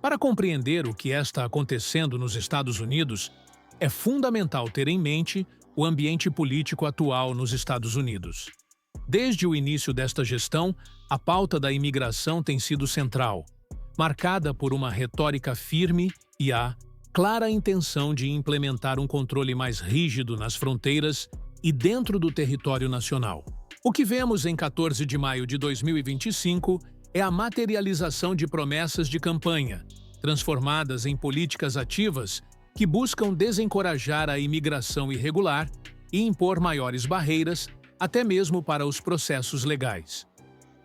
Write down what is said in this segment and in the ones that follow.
Para compreender o que está acontecendo nos Estados Unidos, é fundamental ter em mente o ambiente político atual nos Estados Unidos. Desde o início desta gestão, a pauta da imigração tem sido central, marcada por uma retórica firme e a clara intenção de implementar um controle mais rígido nas fronteiras e dentro do território nacional. O que vemos em 14 de maio de 2025 é a materialização de promessas de campanha, transformadas em políticas ativas que buscam desencorajar a imigração irregular e impor maiores barreiras, até mesmo para os processos legais.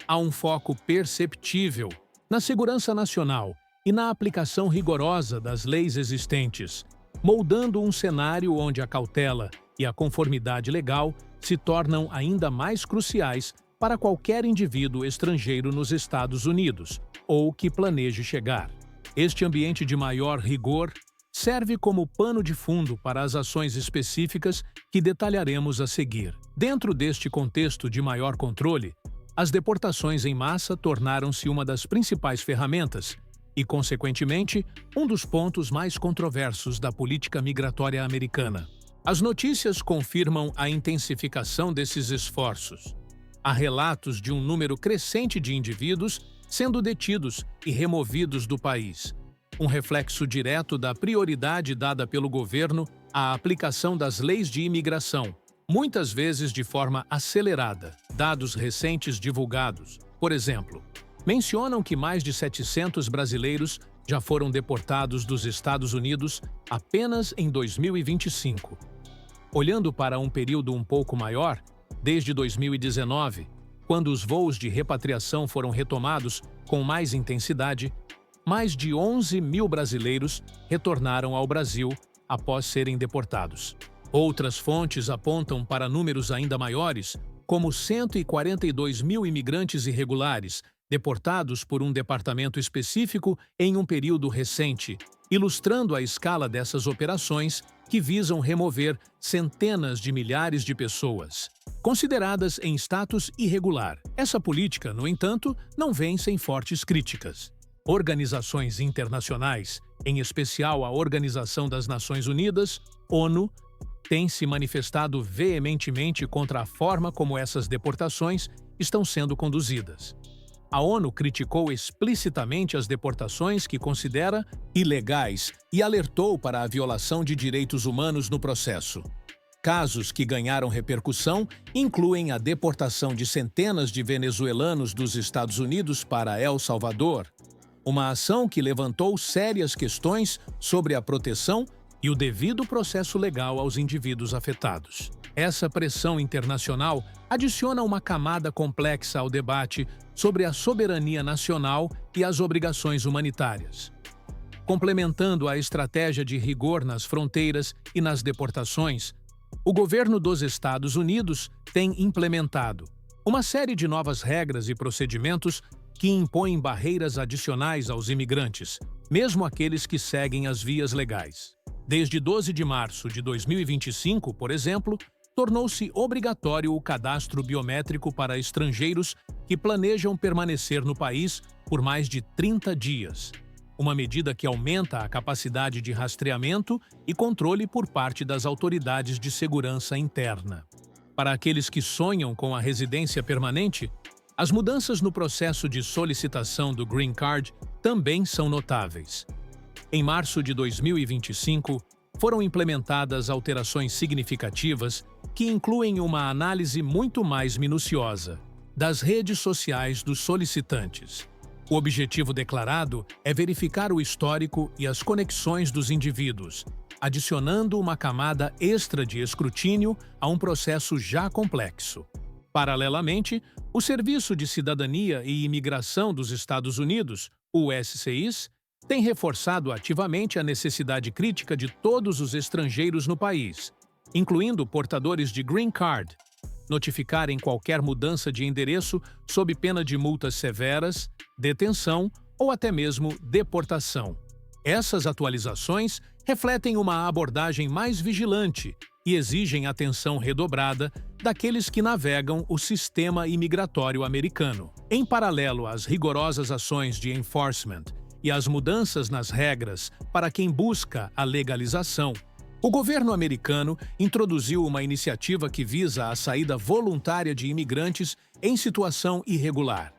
Há um foco perceptível na segurança nacional e na aplicação rigorosa das leis existentes, moldando um cenário onde a cautela e a conformidade legal se tornam ainda mais cruciais para qualquer indivíduo estrangeiro nos Estados Unidos ou que planeje chegar. Este ambiente de maior rigor serve como pano de fundo para as ações específicas que detalharemos a seguir. Dentro deste contexto de maior controle, as deportações em massa tornaram-se uma das principais ferramentas e, consequentemente, um dos pontos mais controversos da política migratória americana. As notícias confirmam a intensificação desses esforços. Há relatos de um número crescente de indivíduos sendo detidos e removidos do país, um reflexo direto da prioridade dada pelo governo à aplicação das leis de imigração, muitas vezes de forma acelerada. Dados recentes divulgados, por exemplo, mencionam que mais de 700 brasileiros já foram deportados dos Estados Unidos apenas em 2025. Olhando para um período um pouco maior, desde 2019, quando os voos de repatriação foram retomados com mais intensidade, mais de 11 mil brasileiros retornaram ao Brasil após serem deportados. Outras fontes apontam para números ainda maiores, como 142 mil imigrantes irregulares deportados por um departamento específico em um período recente, ilustrando a escala dessas operações que visam remover centenas de milhares de pessoas, consideradas em status irregular. Essa política, no entanto, não vem sem fortes críticas. Organizações internacionais, em especial a Organização das Nações Unidas, ONU, têm se manifestado veementemente contra a forma como essas deportações estão sendo conduzidas. A ONU criticou explicitamente as deportações que considera ilegais e alertou para a violação de direitos humanos no processo. Casos que ganharam repercussão incluem a deportação de centenas de venezuelanos dos Estados Unidos para El Salvador, uma ação que levantou sérias questões sobre a proteção e o devido processo legal aos indivíduos afetados. Essa pressão internacional adiciona uma camada complexa ao debate sobre a soberania nacional e as obrigações humanitárias. Complementando a estratégia de rigor nas fronteiras e nas deportações, o governo dos Estados Unidos tem implementado uma série de novas regras e procedimentos que impõem barreiras adicionais aos imigrantes, mesmo aqueles que seguem as vias legais. Desde 12 de março de 2025, por exemplo, tornou-se obrigatório o cadastro biométrico para estrangeiros que planejam permanecer no país por mais de 30 dias, uma medida que aumenta a capacidade de rastreamento e controle por parte das autoridades de segurança interna. Para aqueles que sonham com a residência permanente, as mudanças no processo de solicitação do Green Card também são notáveis. Em março de 2025, foram implementadas alterações significativas que incluem uma análise muito mais minuciosa das redes sociais dos solicitantes. O objetivo declarado é verificar o histórico e as conexões dos indivíduos, adicionando uma camada extra de escrutínio a um processo já complexo. Paralelamente, o Serviço de Cidadania e Imigração dos Estados Unidos, o USCIS, tem reforçado ativamente a necessidade crítica de todos os estrangeiros no país, incluindo portadores de Green Card, notificarem qualquer mudança de endereço sob pena de multas severas, detenção ou até mesmo deportação. Essas atualizações refletem uma abordagem mais vigilante e exigem atenção redobrada daqueles que navegam o sistema imigratório americano. Em paralelo às rigorosas ações de enforcement e as mudanças nas regras para quem busca a legalização, o governo americano introduziu uma iniciativa que visa a saída voluntária de imigrantes em situação irregular.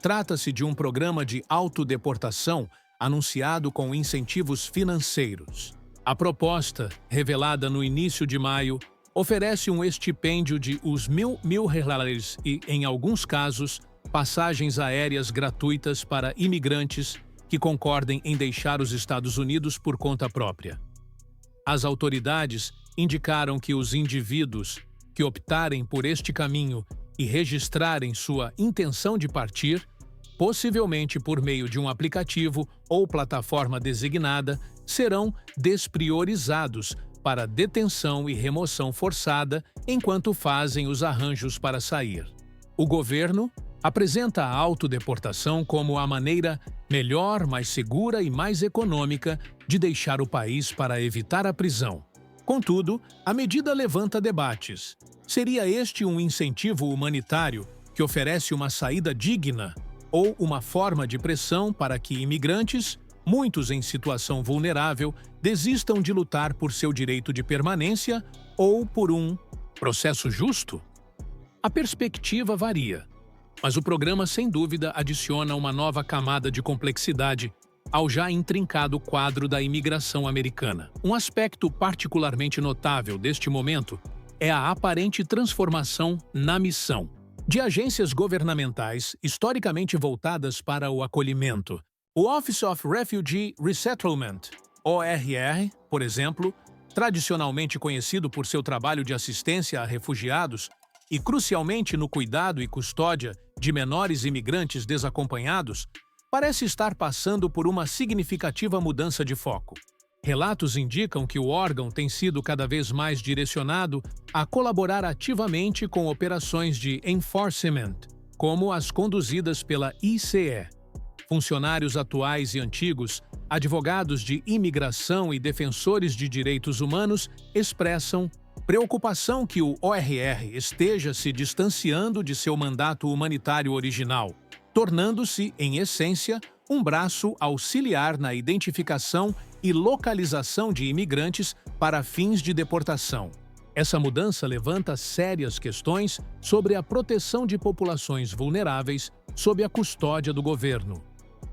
Trata-se de um programa de autodeportação anunciado com incentivos financeiros. A proposta, revelada no início de maio, oferece um estipêndio de os $1.000 e, em alguns casos, passagens aéreas gratuitas para imigrantes que concordem em deixar os Estados Unidos por conta própria. As autoridades indicaram que os indivíduos que optarem por este caminho e registrarem sua intenção de partir, possivelmente por meio de um aplicativo ou plataforma designada, serão despriorizados para detenção e remoção forçada enquanto fazem os arranjos para sair. O governo apresenta a autodeportação como a maneira melhor, mais segura e mais econômica de deixar o país para evitar a prisão. Contudo, a medida levanta debates. Seria este um incentivo humanitário que oferece uma saída digna ou uma forma de pressão para que imigrantes, muitos em situação vulnerável, desistam de lutar por seu direito de permanência ou por um processo justo? A perspectiva varia, mas o programa, sem dúvida, adiciona uma nova camada de complexidade ao já intrincado quadro da imigração americana. Um aspecto particularmente notável deste momento é a aparente transformação na missão de agências governamentais historicamente voltadas para o acolhimento. O Office of Refugee Resettlement, ORR, por exemplo, tradicionalmente conhecido por seu trabalho de assistência a refugiados e crucialmente no cuidado e custódia de menores imigrantes desacompanhados, parece estar passando por uma significativa mudança de foco. Relatos indicam que o órgão tem sido cada vez mais direcionado a colaborar ativamente com operações de enforcement, como as conduzidas pela ICE. Funcionários atuais e antigos, advogados de imigração e defensores de direitos humanos expressam preocupação que o ORR esteja se distanciando de seu mandato humanitário original, tornando-se, em essência, um braço auxiliar na identificação e localização de imigrantes para fins de deportação. Essa mudança levanta sérias questões sobre a proteção de populações vulneráveis sob a custódia do governo.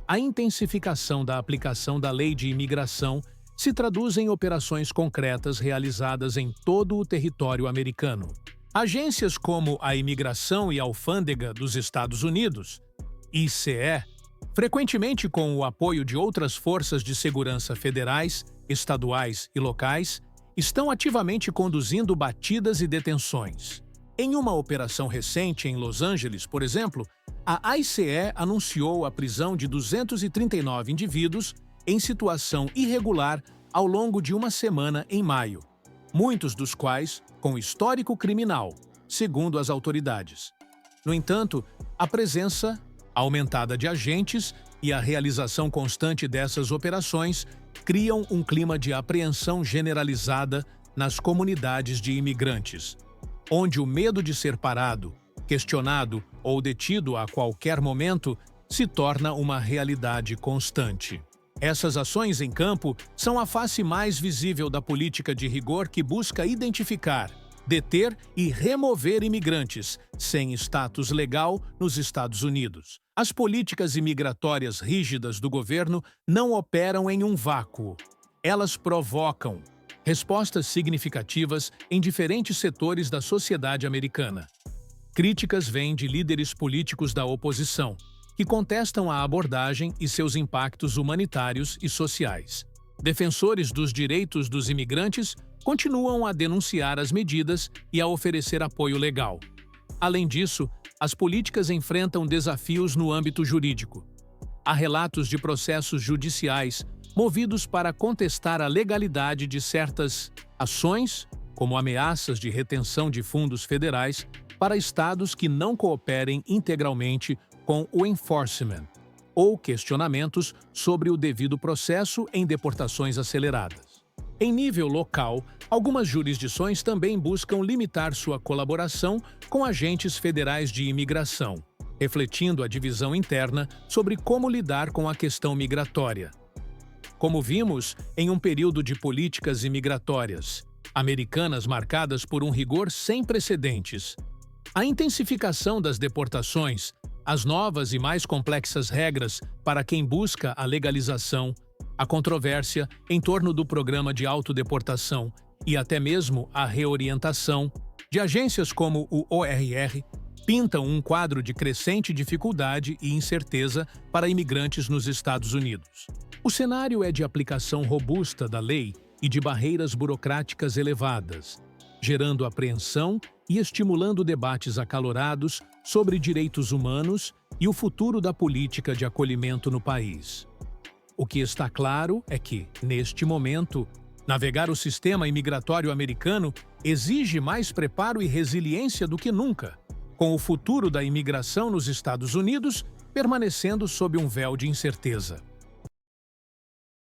A intensificação da aplicação da lei de imigração se traduz em operações concretas realizadas em todo o território americano. Agências como a Imigração e Alfândega dos Estados Unidos, ICE, frequentemente com o apoio de outras forças de segurança federais, estaduais e locais, estão ativamente conduzindo batidas e detenções. Em uma operação recente em Los Angeles, por exemplo, a ICE anunciou a prisão de 239 indivíduos em situação irregular ao longo de uma semana em maio, muitos dos quais com histórico criminal, segundo as autoridades. No entanto, a presença aumentada de agentes e a realização constante dessas operações criam um clima de apreensão generalizada nas comunidades de imigrantes, onde o medo de ser parado, questionado ou detido a qualquer momento se torna uma realidade constante. Essas ações em campo são a face mais visível da política de rigor que busca identificar, deter e remover imigrantes sem status legal nos Estados Unidos. As políticas imigratórias rígidas do governo não operam em um vácuo. Elas provocam respostas significativas em diferentes setores da sociedade americana. Críticas vêm de líderes políticos da oposição, que contestam a abordagem e seus impactos humanitários e sociais. Defensores dos direitos dos imigrantes continuam a denunciar as medidas e a oferecer apoio legal. Além disso, as políticas enfrentam desafios no âmbito jurídico. Há relatos de processos judiciais movidos para contestar a legalidade de certas ações, como ameaças de retenção de fundos federais, para estados que não cooperem integralmente com o enforcement, ou questionamentos sobre o devido processo em deportações aceleradas. Em nível local, algumas jurisdições também buscam limitar sua colaboração com agentes federais de imigração, refletindo a divisão interna sobre como lidar com a questão migratória. Como vimos, em um período de políticas imigratórias americanas marcadas por um rigor sem precedentes, a intensificação das deportações, as novas e mais complexas regras para quem busca a legalização, a controvérsia em torno do programa de autodeportação e até mesmo a reorientação de agências como o ORR pintam um quadro de crescente dificuldade e incerteza para imigrantes nos Estados Unidos. O cenário é de aplicação robusta da lei e de barreiras burocráticas elevadas, gerando apreensão e estimulando debates acalorados sobre direitos humanos e o futuro da política de acolhimento no país. O que está claro é que, neste momento, navegar o sistema imigratório americano exige mais preparo e resiliência do que nunca, com o futuro da imigração nos Estados Unidos permanecendo sob um véu de incerteza.